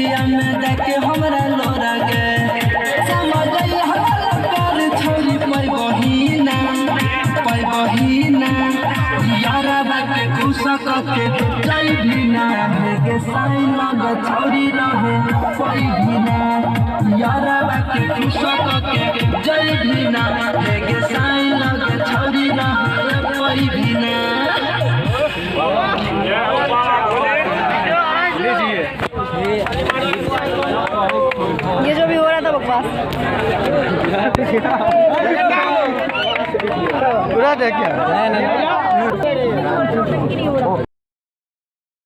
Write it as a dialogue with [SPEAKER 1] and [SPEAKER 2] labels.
[SPEAKER 1] अखिया में देखे हमरा लोरा गे समझ हमारा प्यार छोड़ी पर बहिना यारा बाके खुश के जय भीना गे साई लग छोड़ी रहे कोई भीना यारा बाके खुश के जय भीना गे साई लग छोड़ी रहे कोई भीना।
[SPEAKER 2] ये जो भी हो रहा था बकवास
[SPEAKER 3] पूरा देखिए।